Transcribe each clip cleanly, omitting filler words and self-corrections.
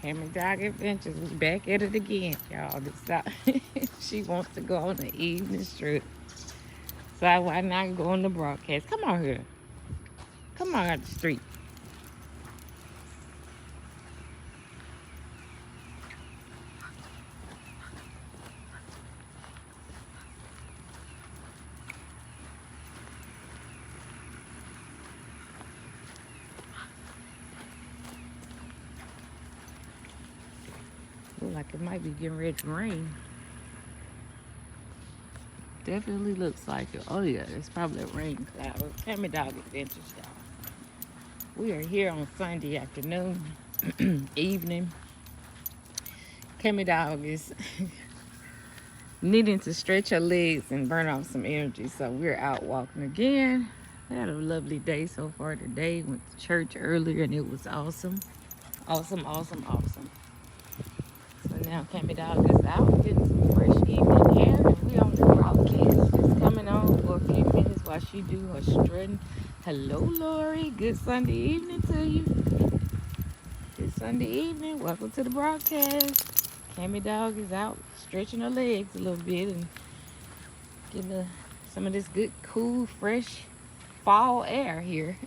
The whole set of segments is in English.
Dogg Adventures. We back at it again, y'all. She wants to go on the evening strip. So why not go on the broadcast? Come on here. Come on out the street. Look like it might be getting ready to rain. Definitely looks like it. Oh yeah, it's probably a rain cloud. Dogg Adventures, y'all. We are here on Sunday afternoon, evening. Dogg is needing to stretch her legs and burn off some energy. So we're out walking again. I had a lovely day so far today. Went to church earlier and it was awesome. Awesome, awesome, awesome. So now Dogg is out getting some fresh evening air and we on the broadcast. Just coming on for a few minutes while she do her strutting. Hello, Lori. Good Sunday evening to you. Good Sunday evening. Welcome to the broadcast. Dogg is out stretching her legs a little bit and getting some of this good, cool, fresh fall air here.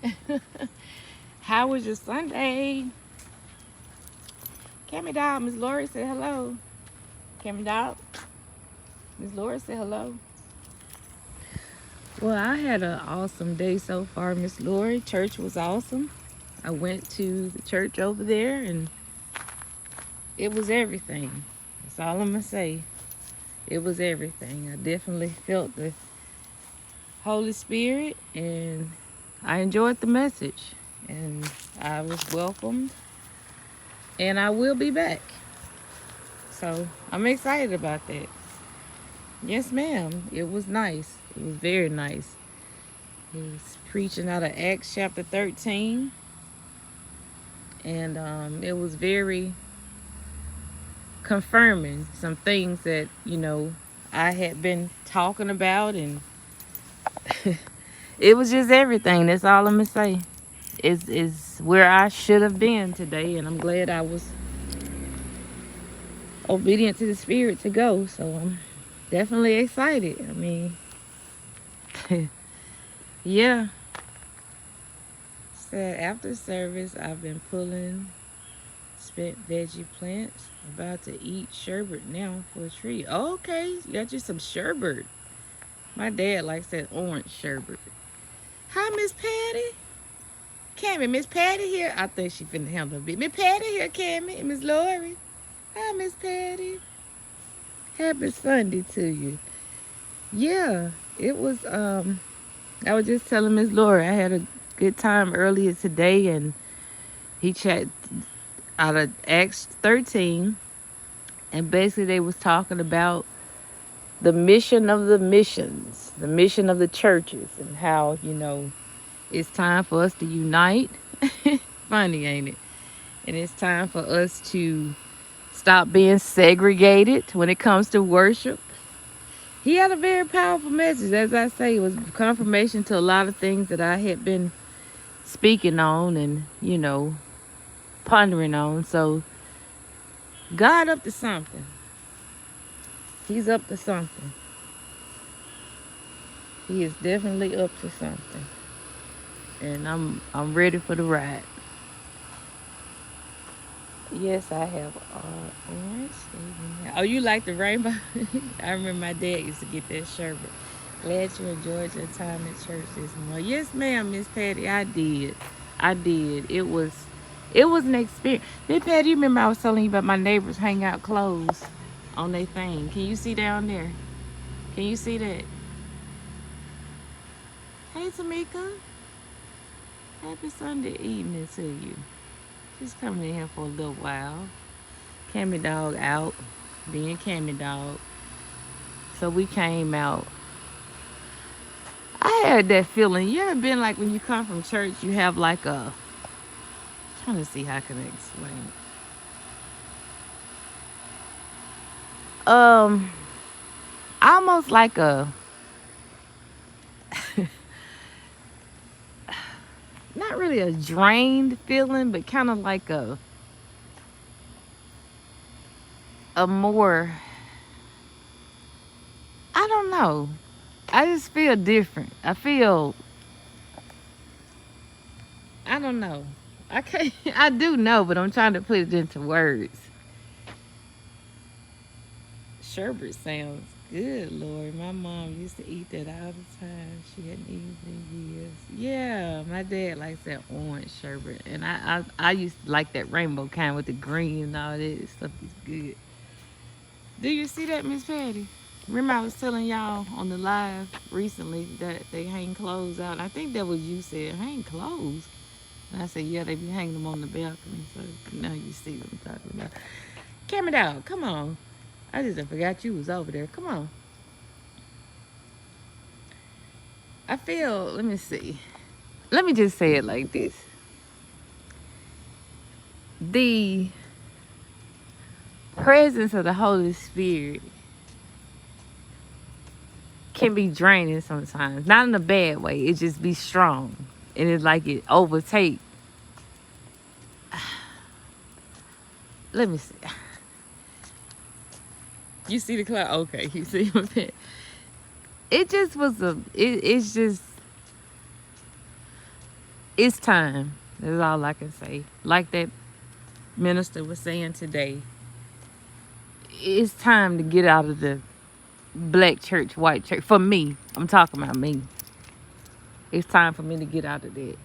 How was your Sunday? Dogg, Miss Lori said hello. Dogg, Miss Lori said hello. Well, I had an awesome day so far, Miss Lori. Church was awesome. I went to the church over there and it was everything. That's all I'm gonna say. It was everything. I definitely felt the Holy Spirit and I enjoyed the message and I was welcomed and I will be back. So I'm excited about that. Yes, ma'am. It was nice. It was very nice. He was preaching out of Acts chapter 13 and it was very confirming some things that I had been talking about and it was just everything. That's all I'm gonna say. Is where I should have been today and I'm glad I was obedient to the Spirit to go. So I'm definitely excited. I mean yeah. Said after service I've been pulling spent veggie plants. About to eat sherbet now for a treat. Okay, you got you some sherbet. My dad likes that orange sherbet. Hi, Miss Patty. Cammy, Miss Patty here. I think she finna handle a bit. Miss Patty here, Cammy. And Miss Lori. Hi, Miss Patty. Happy Sunday to you. Yeah, it was, I was just telling Miss Lori I had a good time earlier today and he chatted out of Acts 13 and basically they was talking about the mission of the missions, the mission of the churches and how, it's time for us to unite. Funny, ain't it? And it's time for us to stop being segregated when it comes to worship. He had a very powerful message. As I say, it was confirmation to a lot of things that I had been speaking on and, pondering on. So God up to something. He's up to something. He is definitely up to something. And I'm ready for the ride. Yes, I have orange. Oh, you like the rainbow? I remember my dad used to get that sherbet. Glad you enjoyed your time at church this morning. Yes, ma'am, Miss Patty, I did. It was an experience. Miss Patty, you remember I was telling you about my neighbors hang out clothes on their thing. Can you see down there? Can you see that? Hey, Tamika. Happy Sunday evening to you. Just coming in here for a little while. Dogg out, being Dogg. So we came out. I had that feeling. You ever been like when you come from church, you have like trying to see how I can explain it. Almost like not really a drained feeling, but kind of like a more, I don't know. I just feel different. I don't know. I can't, I do know, but I'm trying to put it into words. Sherbet sounds good, Lord. My mom used to eat that all the time. She hadn't eaten in years. Yeah, my dad likes that orange sherbet. And I used to like that rainbow kind with the green and all that stuff is good. Do you see that, Miss Patty? Remember I was telling y'all on the live recently that they hang clothes out. I think that was you said, hang clothes. And I said, yeah, they be hanging them on the balcony. So now you see what I'm talking about. Camera down, come on. I just forgot you was over there. Come on. I feel, let me see. Let me just say it like this. The presence of the Holy Spirit can be draining sometimes. Not in a bad way. It just be strong. And it's like it overtake. Let me see. You see the cloud? Okay, you see what I'm saying? It just was it's just, it's time. That's all I can say. Like that minister was saying today, it's time to get out of the black church, white church. For me, I'm talking about me. It's time for me to get out of that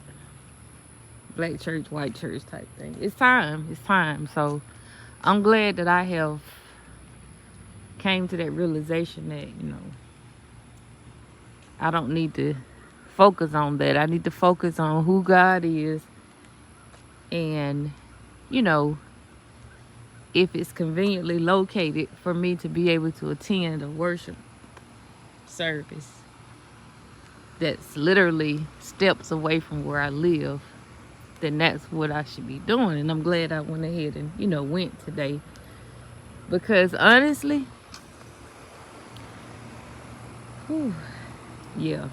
black church, white church type thing. It's time. It's time. So I'm glad that I have came to that realization that, you know, I don't need to focus on that. I need to focus on who God is. And, you know, if it's conveniently located for me to be able to attend a worship service that's literally steps away from where I live, then that's what I should be doing. And I'm glad I went ahead and, you know, went today. Because honestly, whew, yeah,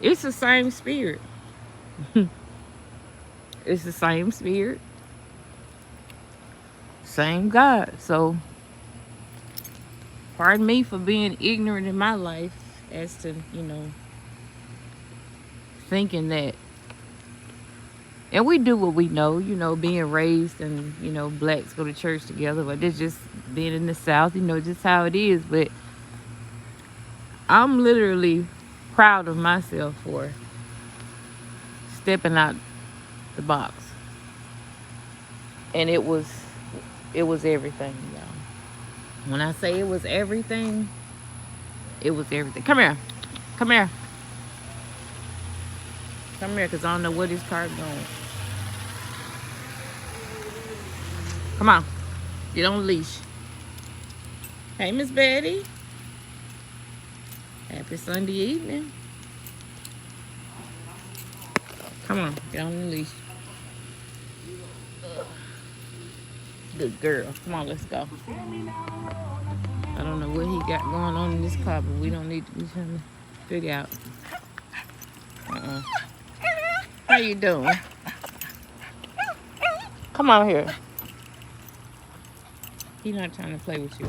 it's the same spirit. It's the same spirit, same God. So pardon me for being ignorant in my life as to, you know, thinking that, and we do what we know, you know, being raised and, you know, blacks go to church together, but it's just being in the South, you know, just how it is. But I'm literally proud of myself for stepping out the box. And it was everything, y'all. When I say it was everything, it was everything. Come here. Come here. Come here, because I don't know where this car's going. Come on. Get on the leash. Hey, Miss Betty. Happy Sunday evening. Come on. Get on the leash. Good girl. Come on, let's go. I don't know what he got going on in this car, but we don't need to be trying to figure out. How you doing? Come on here. He's not trying to play with you.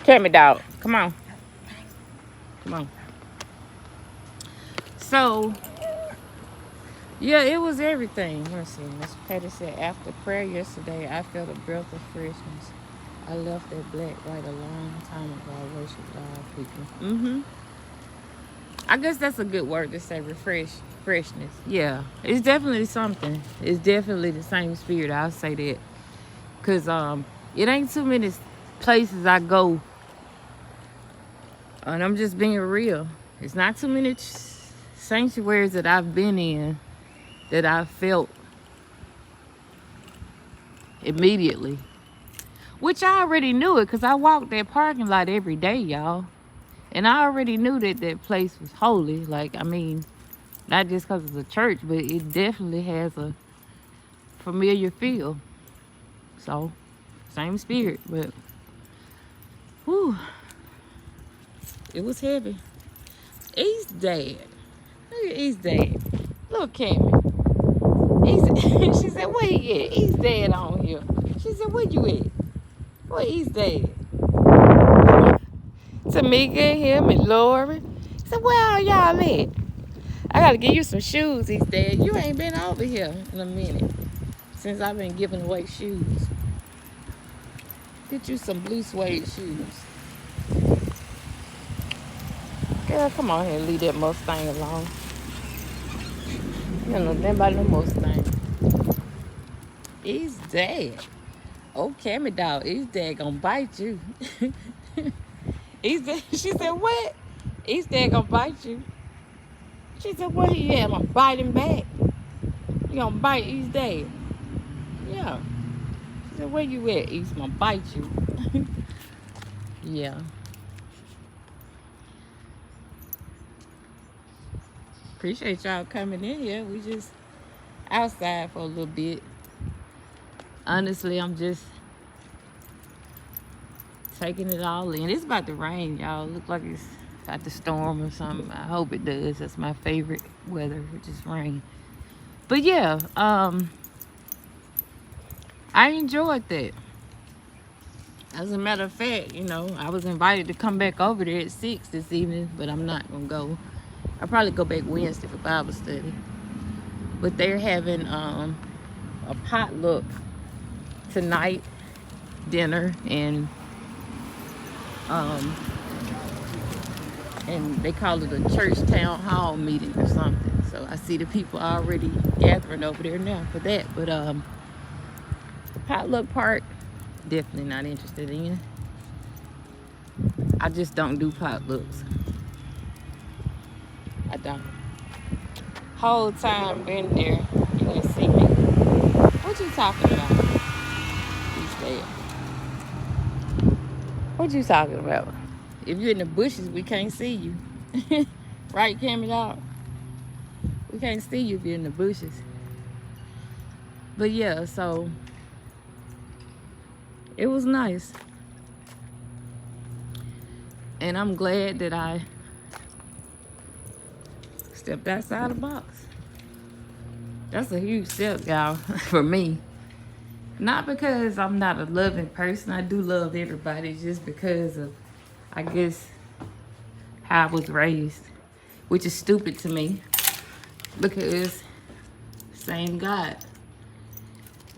Cammy dog. Come on. Come on. So, yeah, it was everything. Let's see. Miss Patty said, after prayer yesterday, I felt a breath of freshness. I left that black light a long time ago. I worship God, people. I guess that's a good word to say, freshness. Yeah, it's definitely something. It's definitely the same spirit. I'll say that. Because it ain't too many places I go. And I'm just being real. It's not too many sanctuaries that I've been in that I felt immediately. Which I already knew it, because I walk that parking lot every day, y'all. And I already knew that that place was holy. Like, I mean, not just because it's a church, but it definitely has a familiar feel. So, same spirit, but, whew, it was heavy. He's dead. Look at he's dead. Look, Cammy. She said, where he at? He's dead on here. She said, where you at? Where he's dead? Tamika and him and Lori. He said, where are y'all at? I gotta give you some shoes, he's dead. You ain't been over here in a minute since I've been giving away shoes. Get you some blue suede shoes. Girl, come on here and leave that Mustang alone. You don't know nothing about no Mustang. He's dead. Oh, Cammy dog, he's dead gonna bite you. He's dead. She said, what? He's dead gonna bite you. She said, where he at? I'm gonna bite him back. You gonna bite? He's dead. Yeah. She said, where you at? He's gonna bite you. Yeah. Appreciate y'all coming in here. We just outside for a little bit. Honestly, I'm just taking it all in. It's about to rain, y'all. Look like it's about to storm or something. I hope it does. That's my favorite weather, just rain. But yeah, I enjoyed that. As a matter of fact, you know, I was invited to come back over there at 6 this evening, but I'm not gonna go. I'll probably go back Wednesday for Bible study. But they're having a potluck tonight, dinner, and they call it a church town hall meeting or something. So I see the people already gathering over there now for that. But the potluck part, definitely not interested in. I just don't do potlucks. I don't. Whole time been there, you didn't see me. What you talking about? He's dead. What you talking about? If you're in the bushes, we can't see you. Right, Cammy dog? We can't see you if you're in the bushes. But yeah, so it was nice. And I'm glad that I stepped outside the box. That's a huge step, y'all, for me. Not because I'm not a loving person. I do love everybody, just because of, I guess, how I was raised. Which is stupid to me. Because, same God.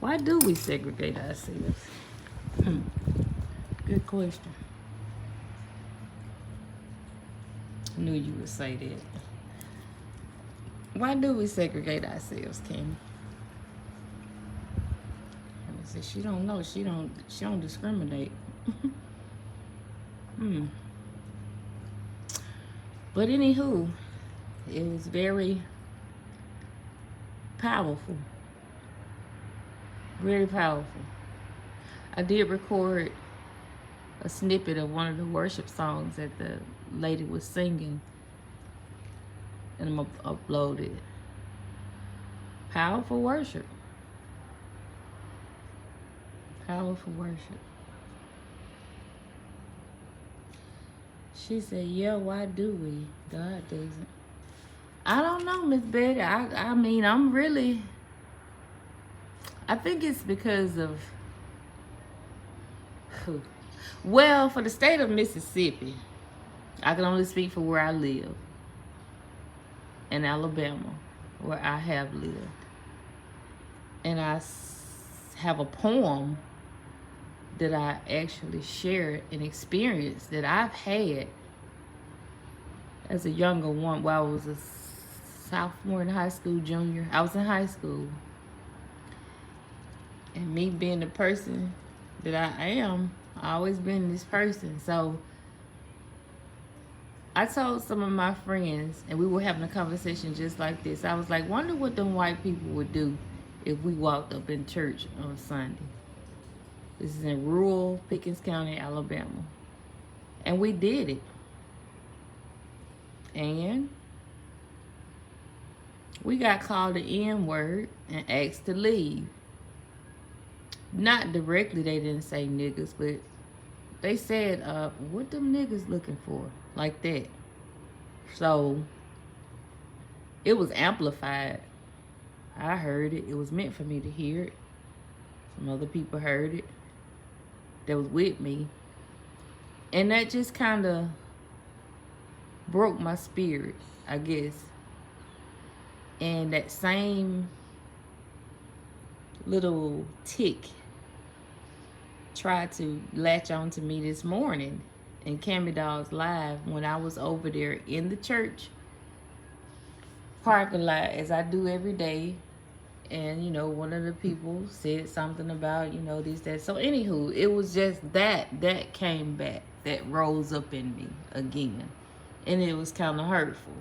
Why do we segregate ourselves? Good question. I knew you would say that. Why do we segregate ourselves, Kim? I said she don't know. She don't discriminate. But anywho, it was very powerful. Very powerful. I did record a snippet of one of the worship songs that the lady was singing, and I'm gonna upload it. Powerful worship. Powerful worship. She said, yeah, why do we? God doesn't. I don't know, Miss Betty. I mean, I think it's because of, well, for the state of Mississippi, I can only speak for where I live, in Alabama, where I have lived. And I have a poem that I actually shared an experience that I've had as a younger one while I was a sophomore in high school, junior. I was in high school. And me being the person that I am, I always been this person. So I told some of my friends, and we were having a conversation just like this. I was like, wonder what them white people would do if we walked up in church on Sunday. This is in rural Pickens County, Alabama. And we did it. And we got called the N-word and asked to leave. Not directly, they didn't say niggas, but they said, what them niggas looking for? Like that. So it was amplified. I heard it. It was meant for me to hear it. Some other people heard it that was with me. And that just kind of broke my spirit, I guess. And that same little tick tried to latch on to me this morning in Cammy Dogg's live when I was over there in the church parking lot, as I do every day. And, you know, one of the people said something about, you know, this, that. So, anywho, it was just that came back, that rose up in me again. And it was kind of hurtful.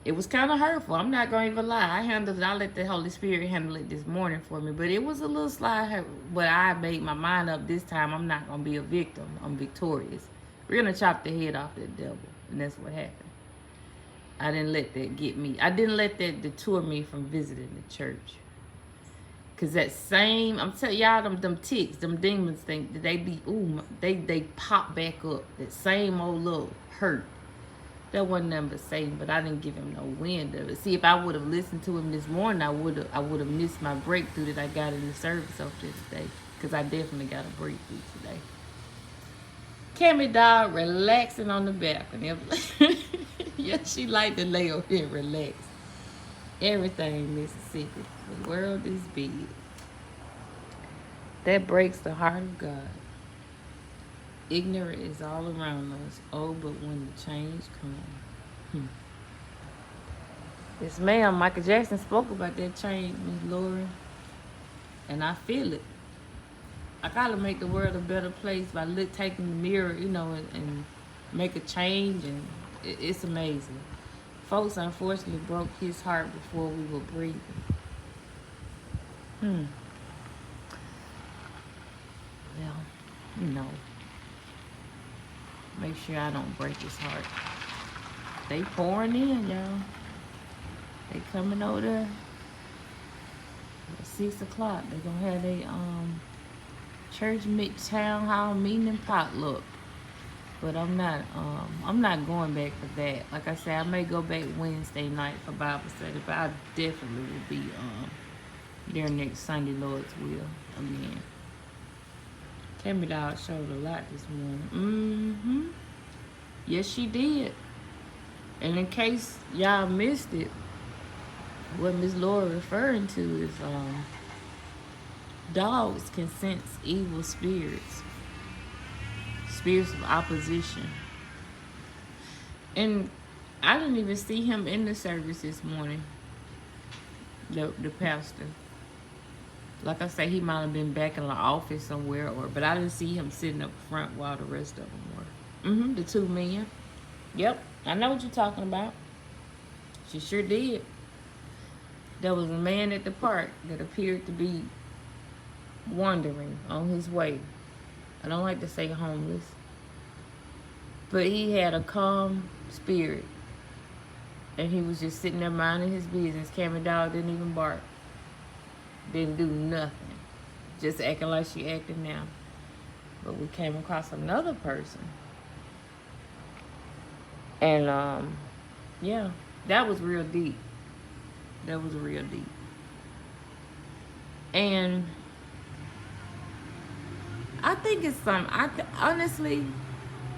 It was kind of hurtful. I'm not going to even lie. I let the Holy Spirit handle it this morning for me. But it was a little slight, but I made my mind up this time. I'm not going to be a victim. I'm victorious. We're going to chop the head off that devil. And that's what happened. I didn't let that get me. I didn't let that detour me from visiting the church. Because that same, I'm telling y'all, them ticks, them demons think that they be, they pop back up. That same old little hurt. That wasn't nothing but Satan, but I didn't give him no wind of it. See, if I would have listened to him this morning, I would have missed my breakthrough that I got in the service over there today. Because I definitely got a breakthrough today. Cammy Dogg relaxing on the balcony. Yeah, she like to lay over here and relax. Everything Mississippi. The world is big. That breaks the heart of God. Ignorant is all around us. Oh, but when the change comes. Yes, ma'am. Michael Jackson spoke about that change, Miss Lauren. And I feel it. I gotta make the world a better place by taking the mirror, you know, and make a change. And it's amazing. Folks unfortunately broke his heart before we were breathing. Well, you know, make sure I don't break his heart. They pouring in, y'all. They coming over there at 6 o'clock. They gonna have their church town hall meeting and potluck. But I'm not going back for that. Like I said, I may go back Wednesday night for Bible study, but I definitely will be there next Sunday, Lord's will, again. Cammy Dogg showed a lot this morning. Yes, she did. And in case y'all missed it, what Miss Laura referring to is dogs can sense evil spirits. Spirits of opposition. And I didn't even see him in the service this morning. The pastor. Like I say, he might have been back in the office somewhere, but I didn't see him sitting up front while the rest of them were. The two men. Yep, I know what you're talking about. She sure did. There was a man at the park that appeared to be wandering on his way. I don't like to say homeless. But he had a calm spirit. And he was just sitting there minding his business. Cammy Dogg didn't even bark. Didn't do nothing. Just acting like she acting now. But we came across another person. And, yeah, that was real deep. That was real deep. And I think it's honestly,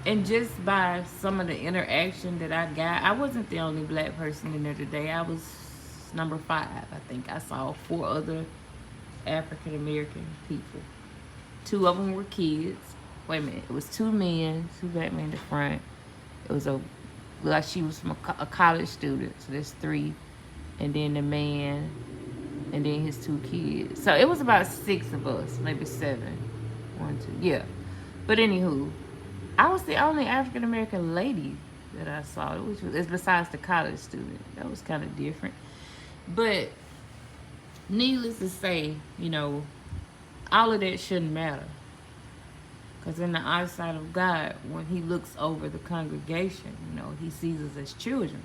and just by some of the interaction that I got, I wasn't the only black person in there today. I was number 5. I think I saw 4 other African American people. 2 of them were kids. Wait a minute. It was 2 men, 2 black men in the front. It was like she was from a college student. So there's 3. And then the man, and then his 2 kids. So it was about 6 of us, maybe 7. 1, 2, yeah. But anywho, I was the only African American lady that I saw, which was besides the college student. That was kind of different. But needless to say, you know, all of that shouldn't matter. Because in the eyesight of God, when he looks over the congregation, you know, he sees us as children.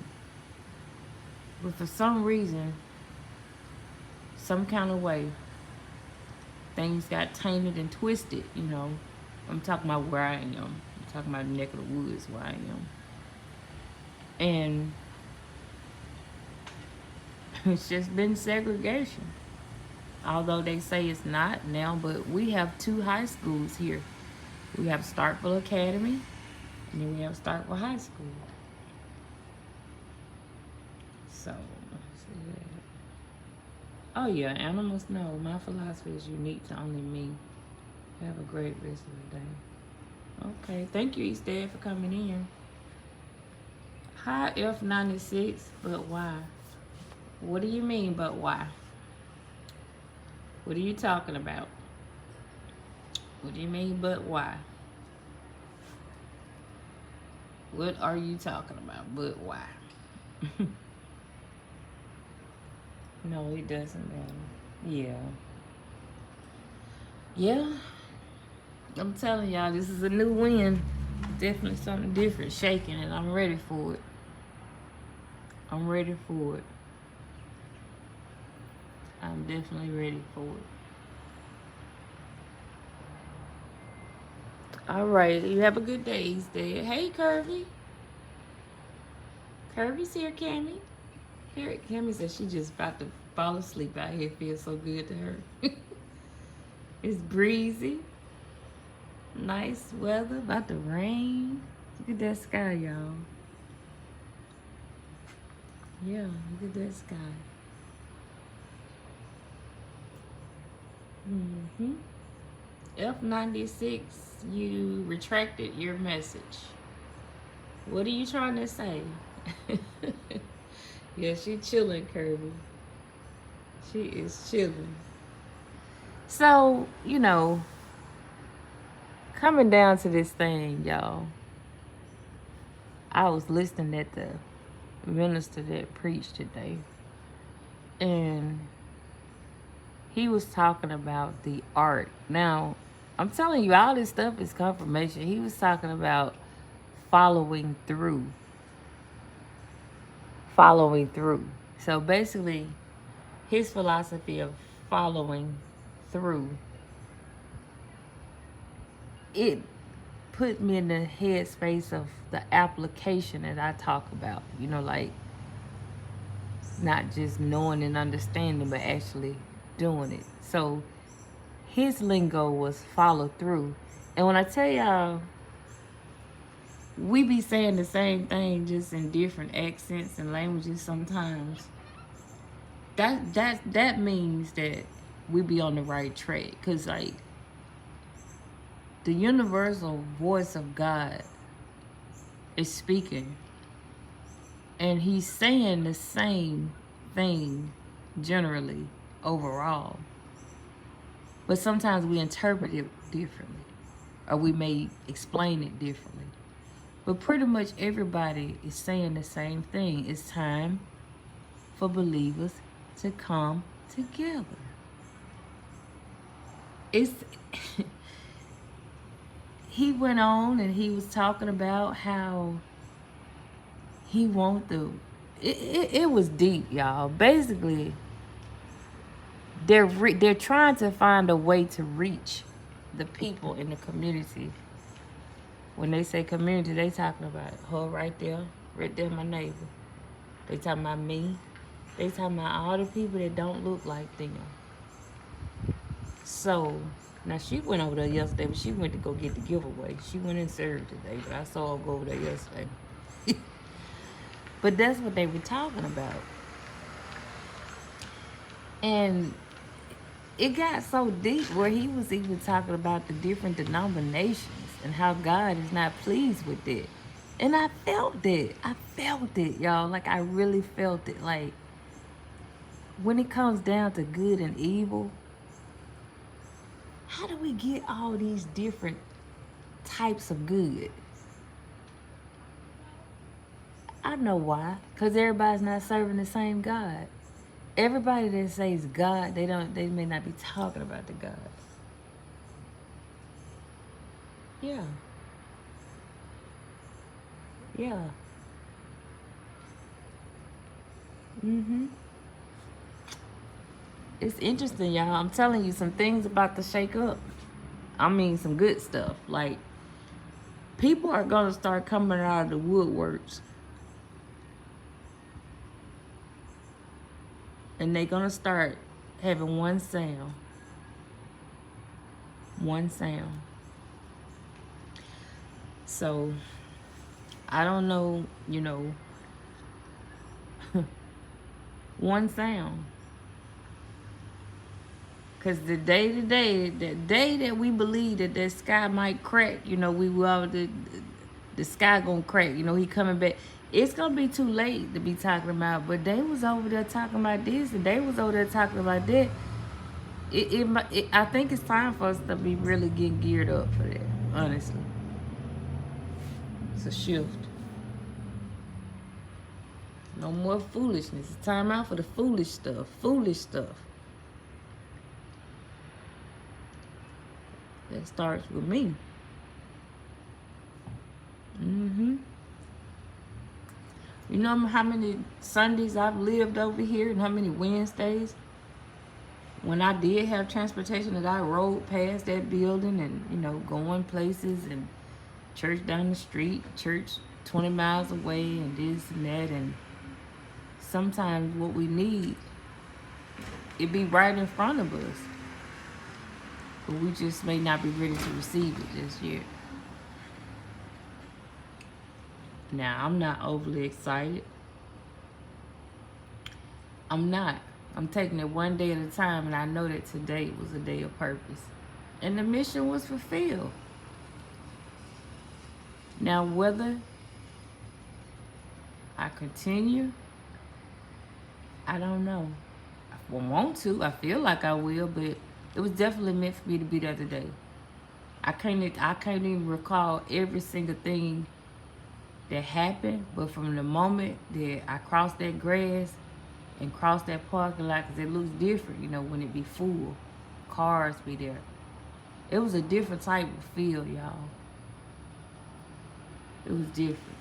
But for some reason, some kind of way, things got tainted and twisted, you know. I'm talking about where I am. I'm talking about the neck of the woods where I am. And It's just been segregation. Although they say it's not now, but we have two high schools here. We have Starkville Academy, and then we have Starkville High School. So, oh yeah, animals know. My philosophy is unique to only me. Have a great rest of the day. Okay, thank you, East Dad, for coming in. Hi, F96, but why? What do you mean, but why? What are you talking about? What do you mean, but why? What are you talking about, but why? No, it doesn't matter. Yeah. Yeah. I'm telling y'all, this is a new win. Definitely something different, shaking, and I'm ready for it. I'm ready for it. I'm definitely ready for it. All right, you have a good day, East Dad. Hey, Kirby. Kirby's here, Cammy. Here, Cammy says she just about to fall asleep out here. It feels so good to her. It's breezy. Nice weather. About to rain. Look at that sky, y'all. Yeah, look at that sky. F96, you retracted your message. What are you trying to say? Yeah, she chilling, Kirby. She is chilling. So, you know, coming down to this thing, y'all, I was listening at the minister that preached today, and he was talking about the art. Now, I'm telling you, all this stuff is confirmation. He was talking about following through. Following through. So basically, his philosophy of following through, it put me in the headspace of the application that I talk about. You know, like not just knowing and understanding, but actually doing it. So his lingo was follow through. And when I tell y'all, we be saying the same thing just in different accents and languages sometimes. That means that we be on the right track. Cause like the universal voice of God is speaking, and he's saying the same thing generally overall. But sometimes we interpret it differently, or we may explain it differently. But pretty much everybody is saying the same thing. It's time for believers to come together. It's he went on and he was talking about how he want to. It was deep, y'all. Basically, they're trying to find a way to reach the people in the community. When they say community, they talking about her right there, my neighbor. They talking about me. They talking about all the people that don't look like them. So, now she went over there yesterday, but she went to go get the giveaway. She went and served today, but I saw her go over there yesterday. But that's what they were talking about. And it got so deep where he was even talking about the different denominations and how God is not pleased with it. And I felt it. I felt it, y'all. Like, I really felt it. Like, when it comes down to good and evil, how do we get all these different types of good? I know why. Because everybody's not serving the same God. Everybody that says God, they may not be talking about the God. Yeah. Yeah. It's interesting, y'all. I'm telling you, some things about to shake up. I mean, some good stuff. Like, people are going to start coming out of the woodworks. And they're going to start having one sound. One sound. So, I don't know, you know, one sound. Because the day that we believe that the sky might crack, you know, the sky gonna crack, you know, he coming back. It's gonna be too late to be talking about, but they was over there talking about this, and they was over there talking about that. I think it's time for us to be really getting geared up for that, honestly. It's a shift. No more foolishness. It's time out for the foolish stuff. Foolish stuff. That starts with me. You know how many Sundays I've lived over here and how many Wednesdays when I did have transportation that I rode past that building and, you know, going places and church down the street, church 20 miles away and this and that. And sometimes what we need, it be right in front of us. But we just may not be ready to receive it this year. Now, I'm not overly excited. I'm not. I'm taking it one day at a time, and I know that today was a day of purpose. And the mission was fulfilled. Now, whether I continue, I don't know. I want to. I feel like I will, but it was definitely meant for me to be there today. I can't even recall every single thing that happened, but from the moment that I crossed that grass and crossed that parking lot, because it looks different, you know, when it be full, cars be there. It was a different type of feel, y'all. It was different.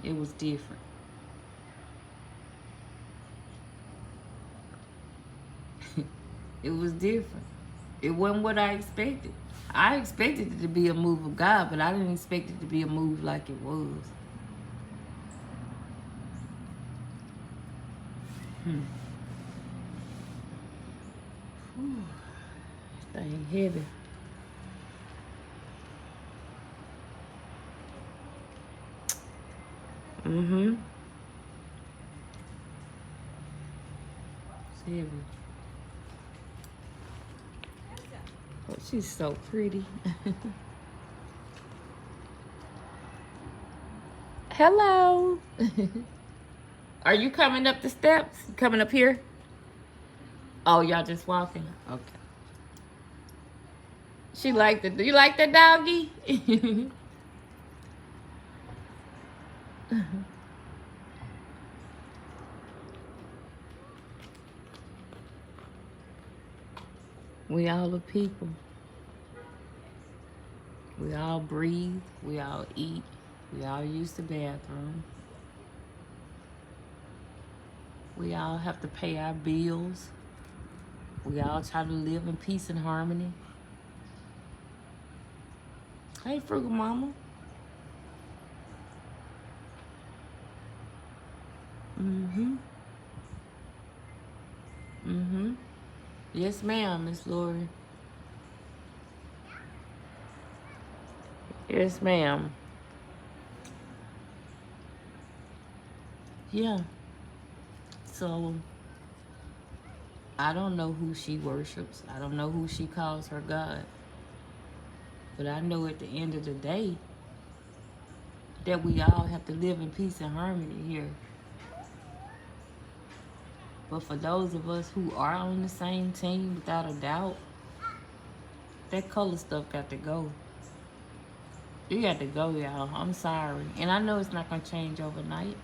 It was different. It was different. It wasn't what I expected. I expected it to be a move of God, but I didn't expect it to be a move like it was. This thing heavy. It's heavy. Oh, she's so pretty. Hello. Are you coming up the steps? Coming up here? Oh, y'all just walking? Okay. She liked it. Do you like that doggy? We all are people. We all breathe. We all eat. We all use the bathroom. We all have to pay our bills. We all try to live in peace and harmony. Hey, Frugal Mama. Yes, ma'am, Miss Lori. Yes, ma'am. Yeah. So, I don't know who she worships. I don't know who she calls her God. But I know at the end of the day that we all have to live in peace and harmony here. But for those of us who are on the same team, without a doubt, that color stuff got to go. You got to go, y'all. I'm sorry. And I know it's not going to change overnight.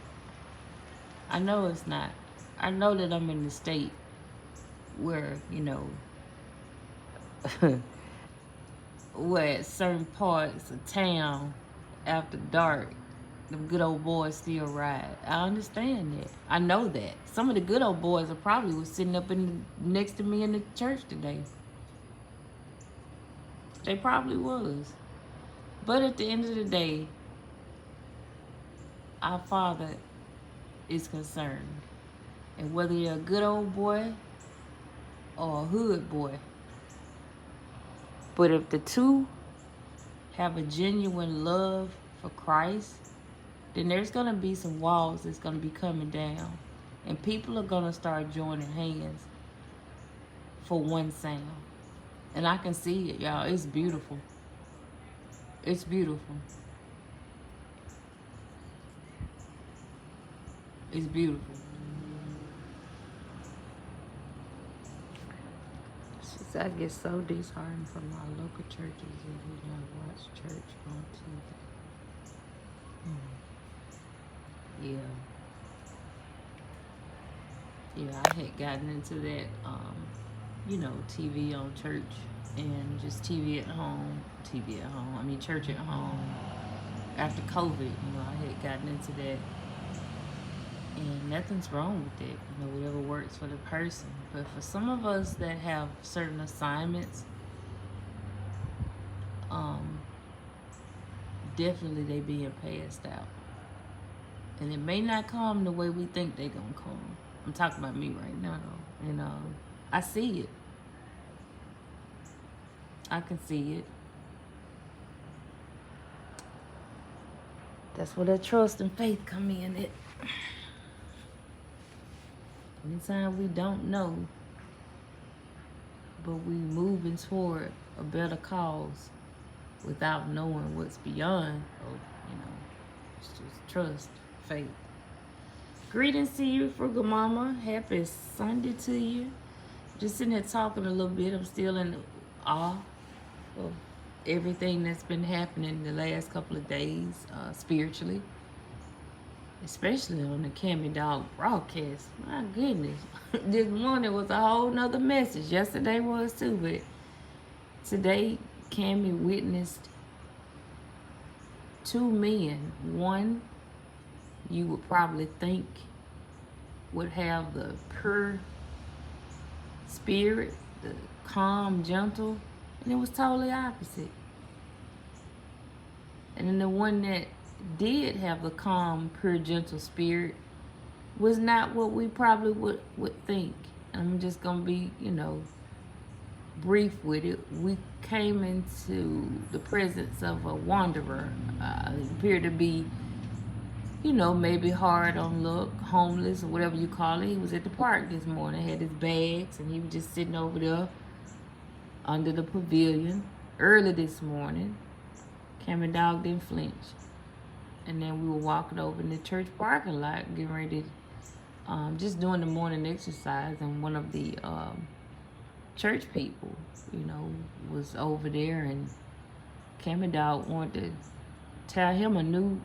I know it's not. I know that I'm in the state where, you know, where at certain parts of town, after dark, the good old boys still ride. I understand that. I know that. Some of the good old boys are probably was sitting up next to me in the church today. They probably was. But at the end of the day, our Father is concerned. And whether you're a good old boy or a hood boy. But if the two have a genuine love for Christ, then there's going to be some walls that's going to be coming down. And people are going to start joining hands for one sound. And I can see it, y'all. It's beautiful. It's beautiful. It's beautiful. I get so disheartened from our local churches if we don't watch church on TV. Yeah, I had gotten into that, TV on church and just TV at home. Church at home. After COVID, I had gotten into that. And nothing's wrong with it, whatever works for the person. But for some of us that have certain assignments, definitely they being passed out. And it may not come the way we think they're going to come. I'm talking about me right now, though. And I see it. I can see it. That's where that trust and faith come in. Anytime we don't know, but we moving toward a better cause without knowing what's beyond, it's just trust, faith. Greetings to you, Frugal Mama. Happy Sunday to you. Just sitting here talking a little bit. I'm still in awe of everything that's been happening the last couple of days, spiritually. Especially on the Cammy Dog broadcast. My goodness. This morning was a whole nother message. Yesterday was too, but today Cammy witnessed two men. One you would probably think would have the pure spirit, the calm, gentle, and it was totally opposite. And then the one that did have the calm, pure, gentle spirit was not what we probably would think. I'm just going to be, brief with it. We came into the presence of a wanderer. He appeared to be, maybe hard on look, homeless, or whatever you call it. He was at the park this morning, had his bags, and he was just sitting over there under the pavilion early this morning. Cammy Dog didn't flinch. And then we were walking over in the church parking lot, getting ready to, just doing the morning exercise. And one of the church people, was over there. And Cammy Dog wanted to tell him a new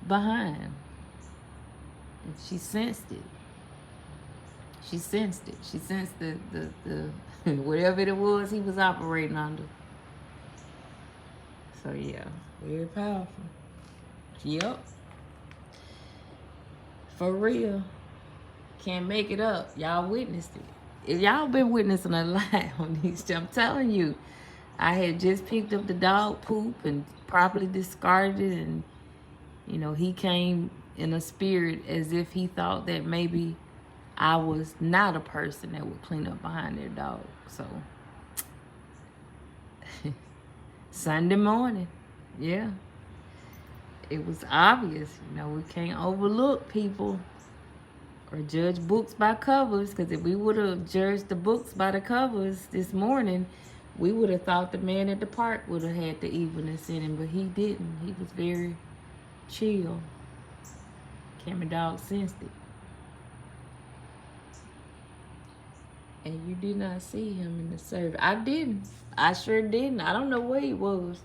behind. And she sensed it. She sensed the whatever it was he was operating under. So, yeah, very powerful. Yep. For real. Can't make it up. Y'all witnessed it. If y'all been witnessing a lot on these, I'm telling you, I had just picked up the dog poop and properly discarded it, and he came in a spirit as if he thought that maybe I was not a person that would clean up behind their dog. So Sunday morning, yeah. It was obvious, we can't overlook people or judge books by covers, because if we would have judged the books by the covers this morning, we would have thought the man at the park would have had the evilness in him, but he didn't. He was very chill. Cammy Dog sensed it. And you did not see him in the service. I didn't. I sure didn't. I don't know where he was.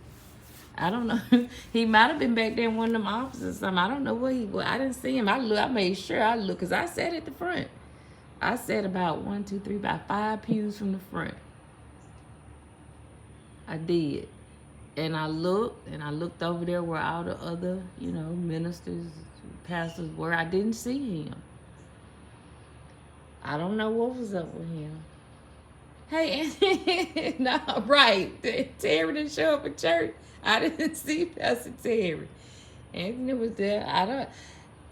I don't know. He might have been back there in one of them offices or something. I don't know where he was. I didn't see him. I made sure I looked, because I sat at the front. I sat about 5 pews from the front. I did. And I looked over there where all the other, ministers, pastors were. I didn't see him. I don't know what was up with him. Hey, no, right. Terry didn't show up at church. I didn't see Pastor Terry. Anthony was there.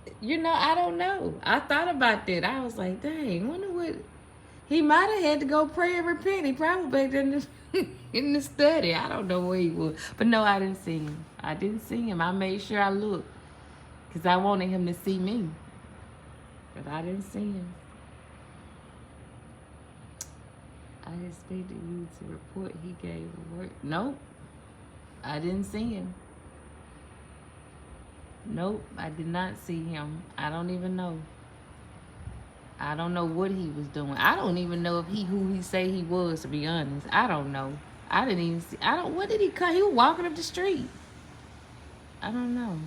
I don't know. I thought about that. I was like, dang, wonder what he might have had to go pray and repent. He probably back there in the, in the study. I don't know where he was. But no, I didn't see him. I didn't see him. I made sure I looked because I wanted him to see me. But I didn't see him. I expected you to report he gave a word. Nope. I didn't see him. Nope, I did not see him. I don't even know. I don't know what he was doing. I don't even know if who he say he was, to be honest. I don't know. I didn't even see. What did he cut? He was walking up the street. I don't know.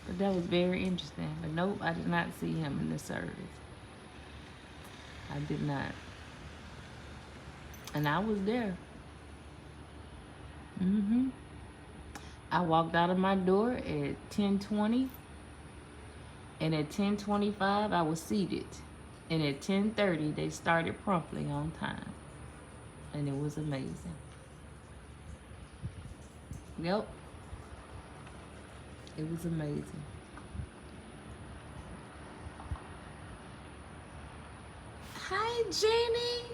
But that was very interesting. But nope, I did not see him in the service. I did not. And I was there. I walked out of my door at 10:20, and at 10:25 I was seated, and at 10:30 they started promptly on time, and it was amazing. Yep, it was amazing. Hi, Jenny.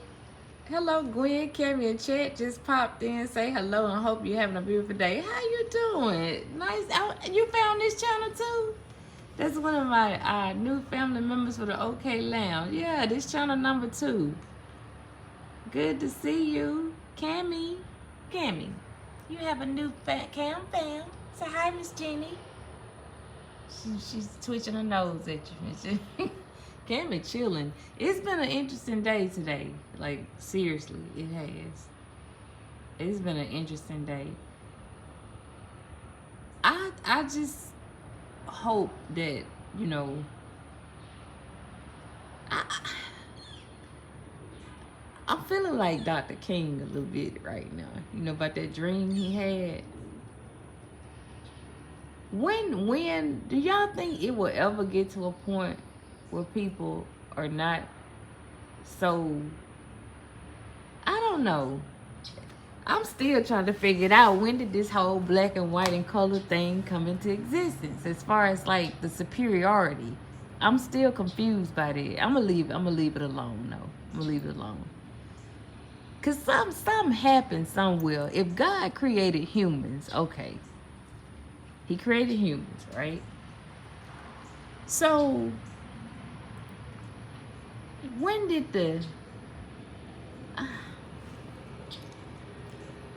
Hello, Gwen. Carrie and Chet just popped in. Say hello and hope you're having a beautiful day. How you doing? Nice. You found this channel too? That's one of my new family members for the OK Lounge. Yeah, this channel number 2. Good to see you. Cammy, you have a new fam. Say hi, Miss Jenny. She's twitching her nose at you. Cammy chilling. It's been an interesting day today. Like, seriously, it has. It's been an interesting day. I just hope that, I'm feeling like Dr. King a little bit right now. About that dream he had. When do y'all think it will ever get to a point where people are not so, I don't know. I'm still trying to figure it out. When did this whole black and white and color thing come into existence? As far as like the superiority, I'm still confused by that. I'm gonna leave it alone though. I'm gonna leave it alone. Cause something happened somewhere. If God created humans, okay. He created humans, right? So when did the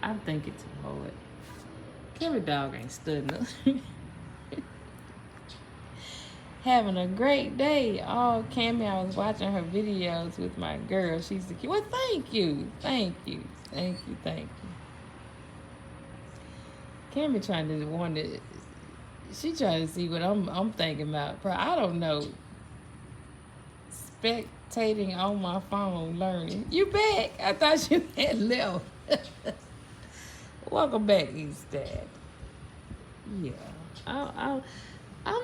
I'm thinking too hard. Carrie dog ain't studying. Having a great day. Oh, Cammy, I was watching her videos with my girl. She's the kid. Well, thank you. Cammy trying to she trying to see what I'm thinking about. I don't know. Spectating on my phone, learning. You back? I thought you had left. Welcome back, East Dad. Yeah, I'm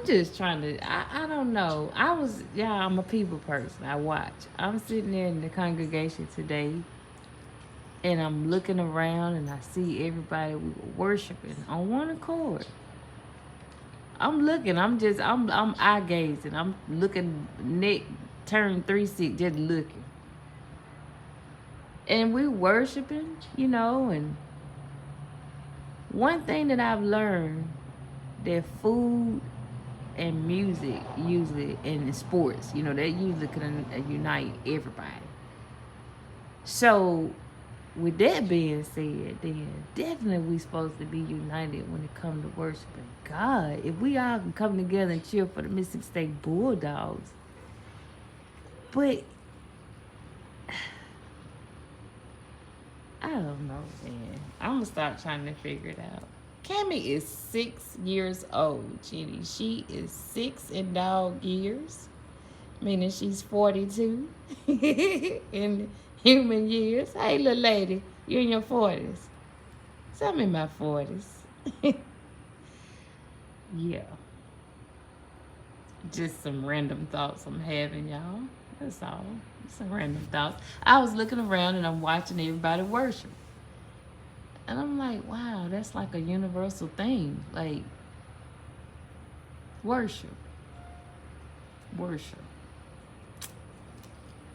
just trying to. I don't know. I'm a people person. I watch. I'm sitting there in the congregation today, and I'm looking around, and I see everybody we were worshiping on one accord. I'm looking. I'm eye gazing. I'm looking, neck turned 360, just looking. And we worshiping, and one thing that I've learned, that food and music usually, and sports, they usually can unite everybody. So with that being said, then definitely we supposed to be united when it comes to worshiping God. If we all can come together and cheer for the Mississippi State Bulldogs. But I don't know, man. I'm going to start trying to figure it out. Cammy is 6 years old, Jenny. She is 6 in dog years, meaning she's 42 in human years. Hey, little lady, you in your 40s. So I'm in my 40s. Yeah. Just some random thoughts I'm having, y'all. That's all. Some random thoughts. I was looking around and I'm watching everybody worship. And I'm like, wow, that's like a universal thing. Like, worship. worship.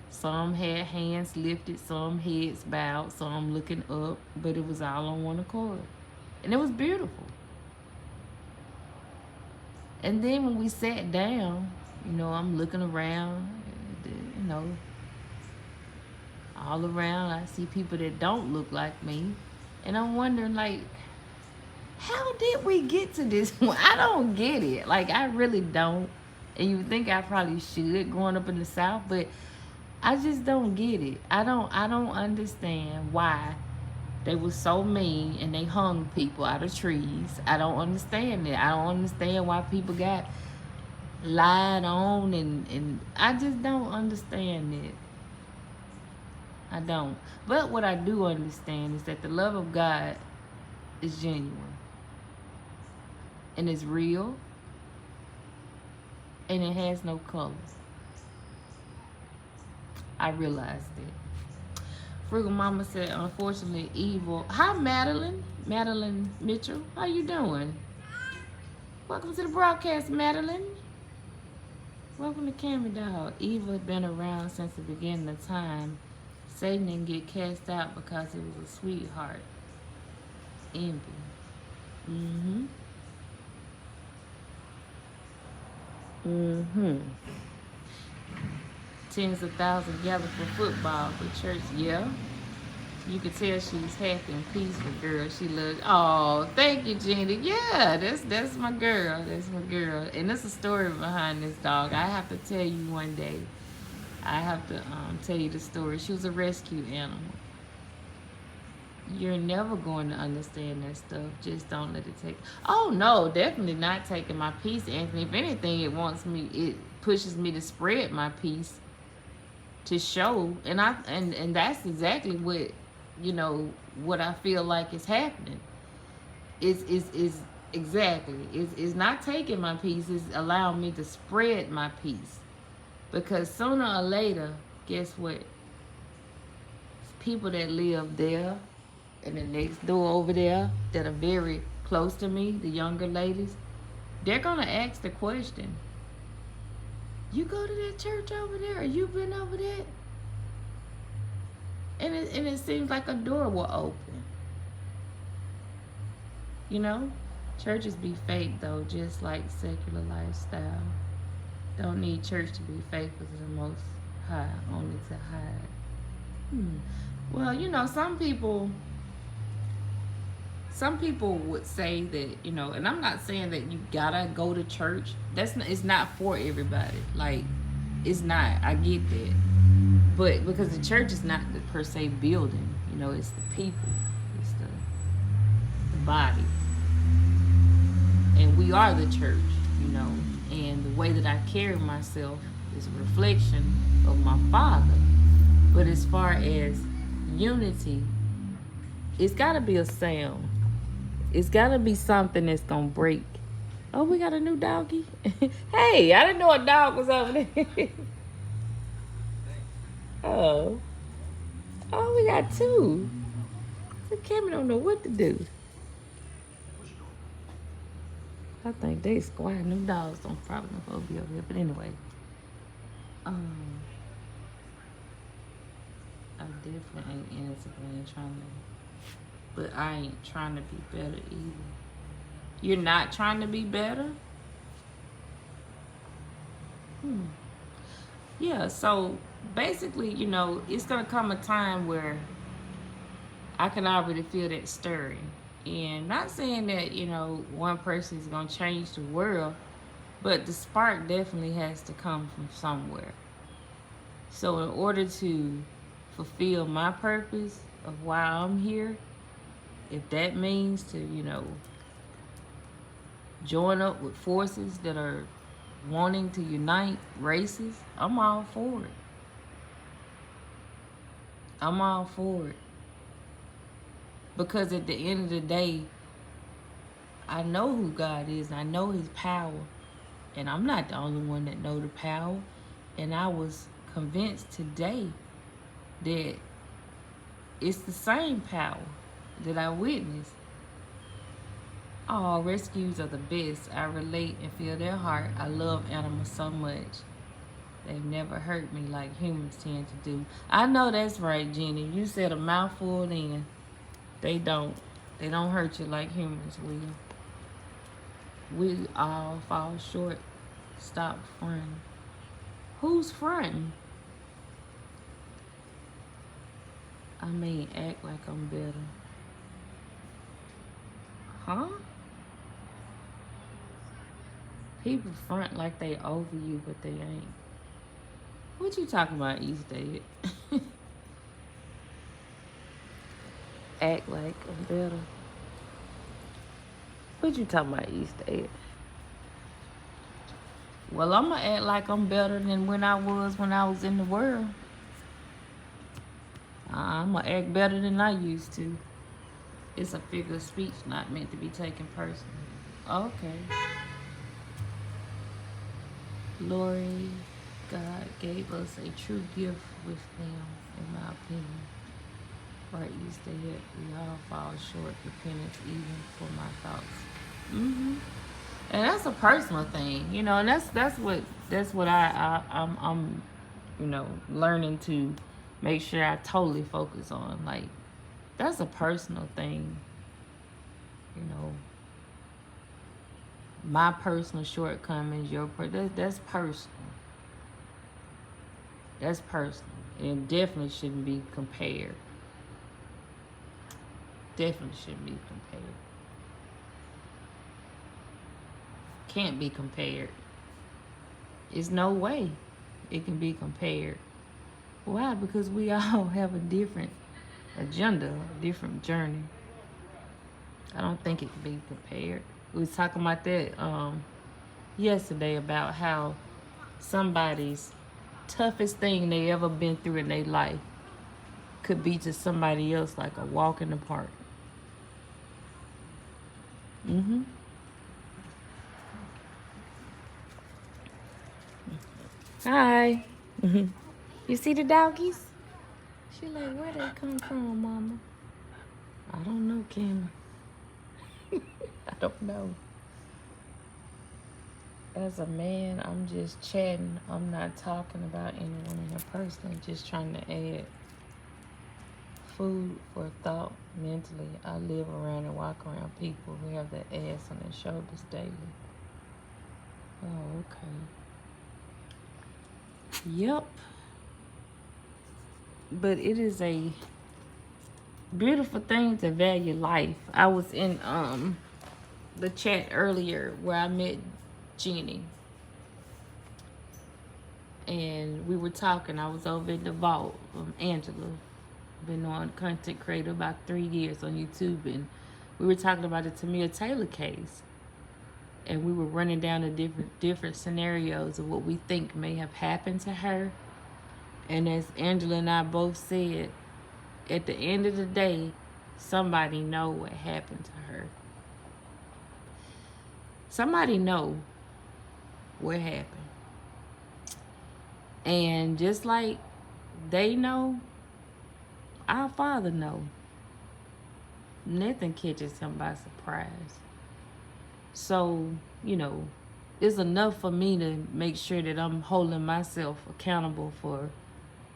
Some had hands lifted, some heads bowed, some looking up, but it was all on one accord. And it was beautiful. And then when we sat down, I'm looking around, all around. I see people that don't look like me. And I'm wondering, like, how did we get to this point? I don't get it. Like, I really don't. And you would think I probably should growing up in the South, but I just don't get it. I don't understand why they were so mean and they hung people out of trees. I don't understand it. I don't understand why people got lied on and I just don't understand it. I don't. But what I do understand is that the love of God is genuine. And it's real. And it has no color. I realized it. Frugal Mama said, unfortunately, evil. Hi, Madeline. Madeline Mitchell. How you doing? Welcome to the broadcast, Madeline. Welcome to Cammy Dog. Evil had been around since the beginning of time. Satan didn't get cast out because it was a sweetheart. Envy. Tens of thousands gathered for football, for church. Yeah. You could tell she's happy and peaceful, girl. She loves. Oh, thank you, Jenny. Yeah, that's my girl. That's my girl. And there's a story behind this dog. I have to tell you one day. I have to tell you the story. She was a rescue animal. You're never going to understand that stuff. Just don't let it take. Oh no, definitely not taking my peace, Anthony. If anything, it pushes me to spread my peace, to show, and that's exactly what what I feel like is happening. Is exactly is not taking my peace. Is allowing me to spread my peace, because sooner or later, guess what? People that live there and the next door over there that are very close to me, the younger ladies, they're gonna ask the question, you go to that church over there, or you been over there? And it seems like a door will open. Churches be fake though, just like secular lifestyle. Don't need church to be faithful to the Most High, only to hide. Well, some people would say that, and I'm not saying that you gotta go to church. It's not for everybody. Like, it's not. I get that. But because the church is not the per se building, it's the people. It's the body. And we are the church, and the way that I carry myself is a reflection of my Father. But as far as unity, it's got to be a sound. It's got to be something that's going to break. Oh, we got a new doggy. Hey, I didn't know a dog was over there. Oh, we got two. So Cammy don't know what to do. I think they squire. New dogs don't probably know be over here. But anyway, I definitely ain't innocent and trying to, but I ain't trying to be better either. You're not trying to be better? Yeah, so basically, it's gonna come a time where I can already feel that stirring. And not saying that, one person is gonna change the world, but the spark definitely has to come from somewhere. So in order to fulfill my purpose of why I'm here, if that means to, join up with forces that are wanting to unite races, I'm all for it. I'm all for it. Because at the end of the day, I know who God is. I know his power. And I'm not the only one that know the power. And I was convinced today that it's the same power that I witnessed. Oh, rescues are the best. I relate and feel their heart. I love animals so much. They've never hurt me like humans tend to do. I know that's right, Jenny. You said a mouthful in. They don't. They don't hurt you like humans will. We all fall short. Stop fronting. Who's fronting? I mean, act like I'm better. Huh? People front like they over you, but they ain't. What you talking about, East Egg? Act like I'm better. What you talking about, East Egg? Well, I'm gonna act like I'm better than when I was in the world. I'm gonna act better than I used to. It's a figure of speech, not meant to be taken personally. Okay. Lori, God gave us a true gift with them, in my opinion. Right, East Egg, we all fall short, repentance even for my thoughts. And that's a personal thing, you know, and that's what I'm learning to make sure I totally focus on. Like, that's a personal thing, you know. My personal shortcomings, that's personal. That's personal. It definitely shouldn't be compared. Definitely shouldn't be compared. Can't be compared. There's no way it can be compared. Why? Because we all have a different agenda, a different journey. I don't think it can be compared. We was talking about that yesterday, about how somebody's toughest thing they ever been through in their life could be to somebody else like a walk in the park. Hi. You see the doggies? She like, where they come from, Mama? I don't know, Kim. I don't know. As a man, I'm just chatting. I'm not talking about anyone in a person. Just trying to add food for thought mentally. I live around and walk around people who have their ass on their shoulders daily. Oh, okay. Yep. But it is a beautiful thing to value life. I was in the chat earlier where I met Jeannie, and we were talking. I was over in the vault from Angela. Been on content creator about 3 years on YouTube, and we were talking about the Tamir Taylor case, and we were running down the different scenarios of what we think may have happened to her. And as Angela and I both said, at the end of the day, somebody know what happened to her. Somebody know what happened. And just like they know, our Father know. Nothing catches him by surprise. So, you know, it's enough for me to make sure that I'm holding myself accountable for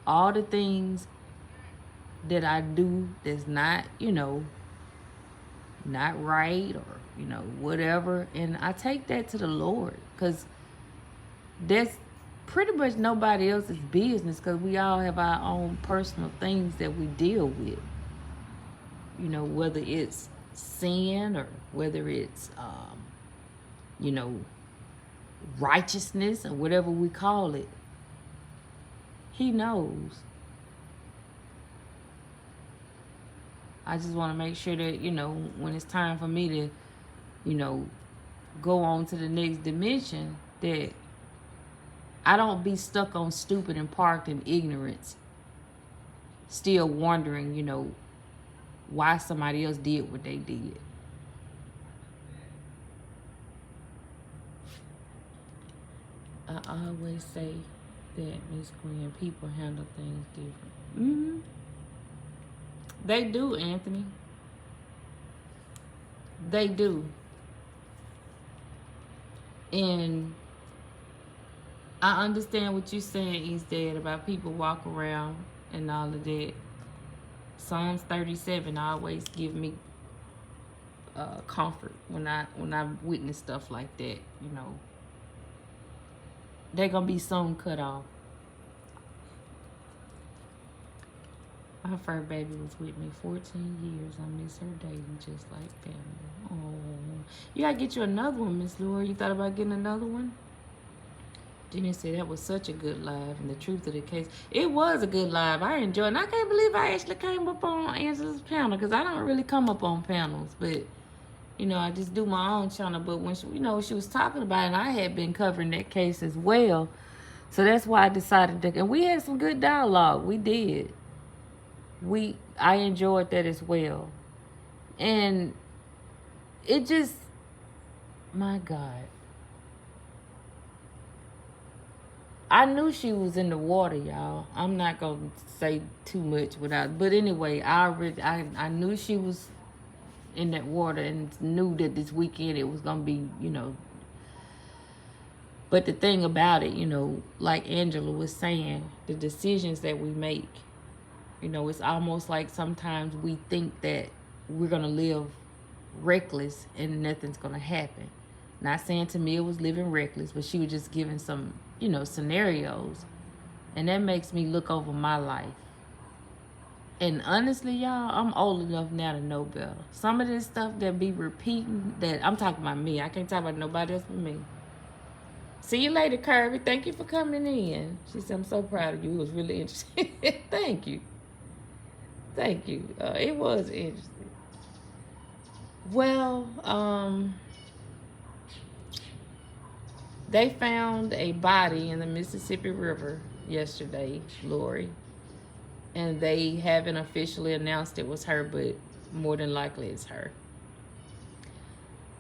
all the things that I do that's not, not right, or, whatever. And I take that to the Lord, because that's pretty much nobody else's business, because we all have our own personal things that we deal with. Whether it's sin or whether it's, righteousness or whatever we call it. He knows. I just want to make sure that, when it's time for me to, go on to the next dimension, that I don't be stuck on stupid and parked in ignorance, still wondering, why somebody else did what they did. I always say that, Miss Queen, people handle things different. They do, Anthony. They do. And I understand what you're saying, East Dad, about people walk around and all of that. Psalms 37 always give me comfort when I witness stuff like that. You know, they're gonna be soon cut off. My fur baby was with me 14 years. I miss her dating just like family. Oh, you gotta get you another one, Miss Laura. You thought about getting another one? Jenny said that was such a good live, and the truth of the case, it was a good live. I enjoyed it. And I can't believe I actually came up on Angela's panel, because I don't really come up on panels, but you know, I just do my own channel. But when she, you know, she was talking about it, and I had been covering that case as well, so that's why I decided to. And we had some good dialogue. We did. I enjoyed that as well, and it just, my God. I knew she was in the water, y'all. I'm not gonna say too much without, but anyway, I knew she was in that water, and knew that this weekend it was gonna be, you know. But the thing about it, you know, like Angela was saying, the decisions that we make, you know, it's almost like sometimes we think that we're gonna live reckless and nothing's gonna happen. Not saying Tamia was living reckless, but she was just giving some, you know, scenarios. And that makes me look over my life. And honestly, y'all, I'm old enough now to know better. Some of this stuff that be repeating, that I'm talking about me. I can't talk about nobody else but me. See you later, Kirby. Thank you for coming in. She said, I'm so proud of you. It was really interesting. Thank you. Thank you. It was interesting. Well, they found a body in the Mississippi River yesterday, Lori. And they haven't officially announced it was her, but more than likely it's her.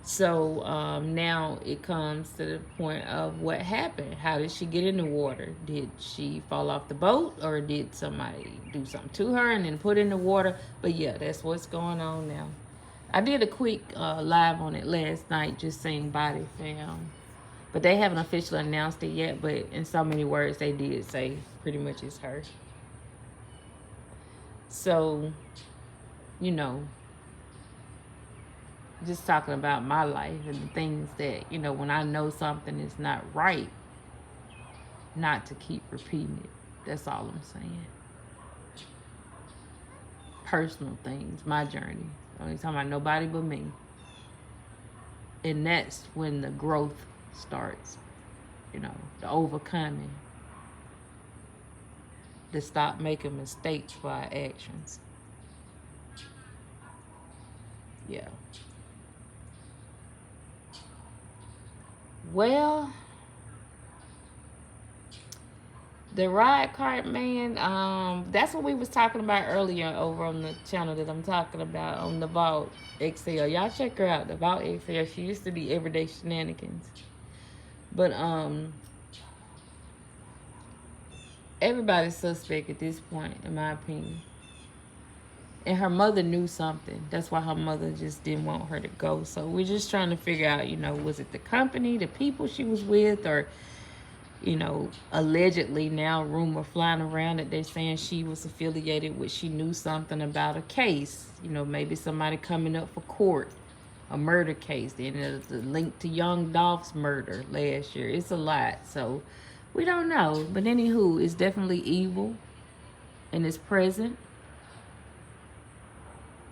So now it comes to the point of what happened. How did she get in the water? Did she fall off the boat, or did somebody do something to her and then put in the water? But yeah, that's what's going on now. I did a quick live on it last night, just saying body found. But they haven't officially announced it yet, but in so many words, they did say pretty much it's her. So, you know, just talking about my life and the things that, you know, when I know something is not right, not to keep repeating it. That's all I'm saying. Personal things, my journey. I ain't talking about nobody but me. And that's when the growth starts, you know, the overcoming, to stop making mistakes for our actions. Yeah. Well, the ride cart man, that's what we was talking about earlier over on the channel that I'm talking about, on the Vault XL. Y'all check her out, the Vault XL. She used to be Everyday Shenanigans. But everybody's suspect at this point, in my opinion. And her mother knew something. That's why her mother just didn't want her to go. So we're just trying to figure out, you know, was it the company, the people she was with, or, you know, allegedly now rumor flying around that they're saying she was affiliated with, she knew something about a case. You know, maybe somebody coming up for court, a murder case. Then there's a link to Young Dolph's murder last year. It's a lot. So we don't know. But anywho, it's definitely evil and it's present.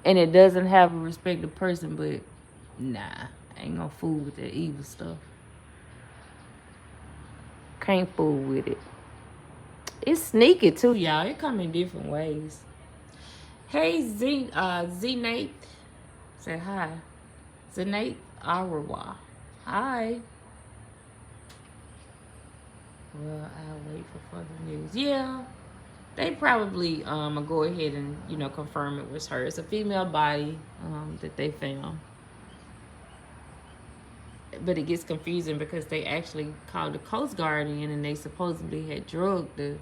And it doesn't have a respected person, but nah, I ain't gonna fool with that evil stuff. Can't fool with it. It's sneaky too, y'all. It come in different ways. Hey, Z-Nate. Say hi. Z-Nate Arawa. Hi. Well, I'll wait for further news. Yeah. They probably will go ahead and, you know, confirm it was her. It's a female body that they found. But it gets confusing because they actually called the Coast Guard in, and they supposedly had drugged the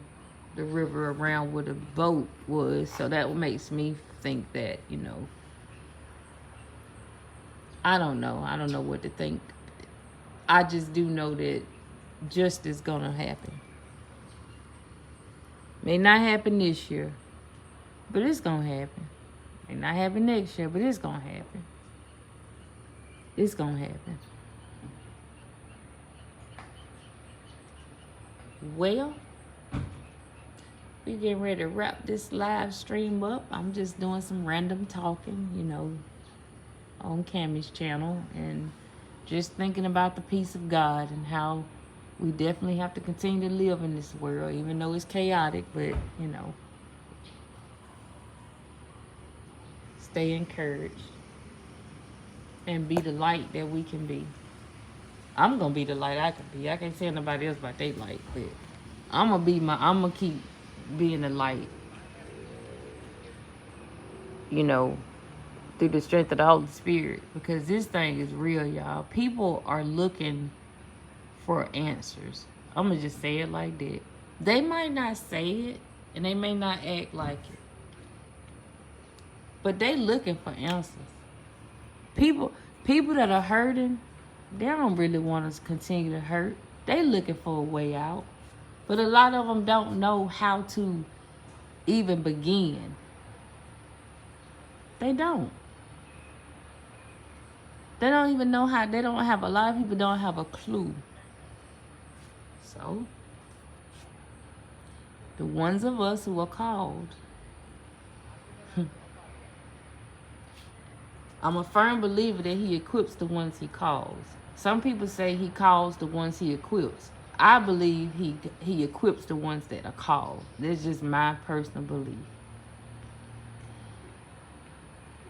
river around where the boat was. So that makes me think that, you know, I don't know. I don't know what to think. I just do know that justice gonna happen. May not happen this year, but it's gonna happen. May not happen next year, but it's gonna happen. It's gonna happen. Well, we getting ready to wrap this live stream up. I'm just doing some random talking, on Cammy's channel, and just thinking about the peace of God and how we definitely have to continue to live in this world, even though it's chaotic, but, stay encouraged and be the light that we can be. I'm going to be the light I can be. I can't tell nobody else about their light, but I'm going to keep being the light, through the strength of the Holy Spirit, because this thing is real, y'all. People are looking for answers. I'm going to just say it like that. They might not say it, and they may not act like it, but they looking for answers. People that are hurting, they don't really want us to continue to hurt. They looking for a way out. But a lot of them don't know how to even begin. They don't. They don't even know how. A lot of people don't have a clue. So, the ones of us who are called, I'm a firm believer that he equips the ones he calls. Some people say he calls the ones he equips. I believe he equips the ones that are called. That's just my personal belief.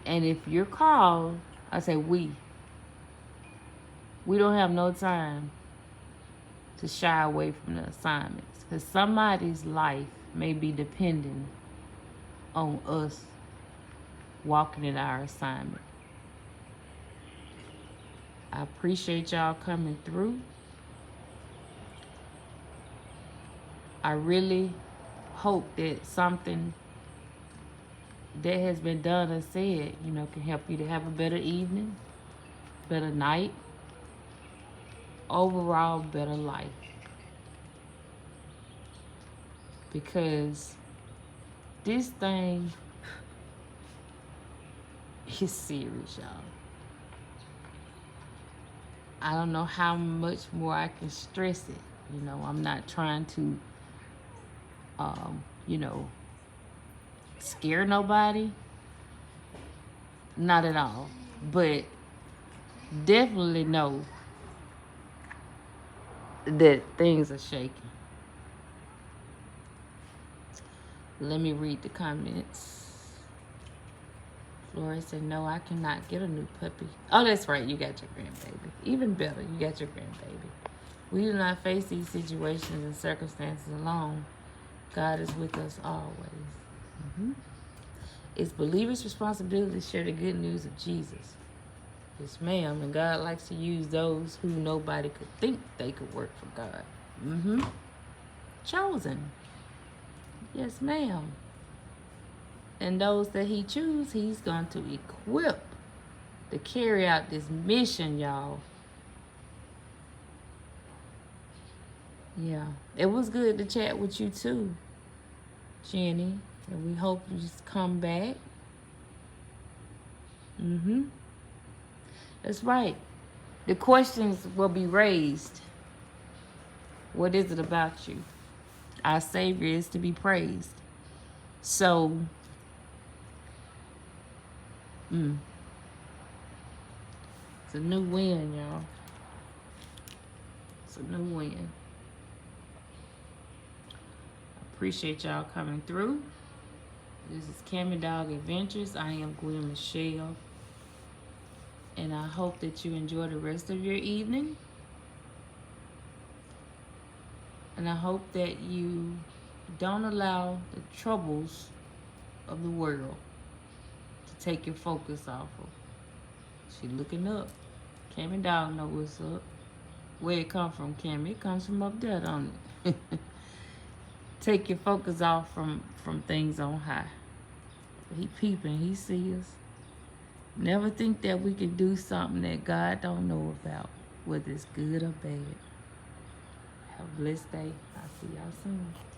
And if you're called, I say we don't have no time to shy away from the assignments, because somebody's life may be dependent on us walking in our assignment. I appreciate y'all coming through. I really hope that something that has been done or said, can help you to have a better evening, better night, overall better life. Because this thing is serious, y'all. I don't know how much more I can stress it. I'm not trying to, scare nobody. Not at all. But definitely know that things are shaking. Let me read the comments. Flora said, no, I cannot get a new puppy. Oh, that's right. You got your grandbaby. Even better, you got your grandbaby. We do not face these situations and circumstances alone. God is with us always. It's believers' responsibility to share the good news of Jesus. Yes, ma'am. And God likes to use those who nobody could think they could work for God. Chosen. Yes, ma'am. And those that he chooses, he's going to equip to carry out this mission, y'all. Yeah. It was good to chat with you too, Jenny. And we hope you just come back. That's right. The questions will be raised. What is it about you? Our Savior is to be praised. So, it's a new win, y'all. It's a new win. Appreciate y'all coming through. This is Cammy Dogg Adventures. I am Gwen Michelle. And I hope that you enjoy the rest of your evening. And I hope that you don't allow the troubles of the world to take your focus off of. She looking up. Cammy Dogg know what's up. Where it come from, Cammy? It comes from up there, don't it? Take your focus off from things on high. He peeping, he sees us. Never think that we can do something that God don't know about, whether it's good or bad. a blessed day. I'll see y'all soon.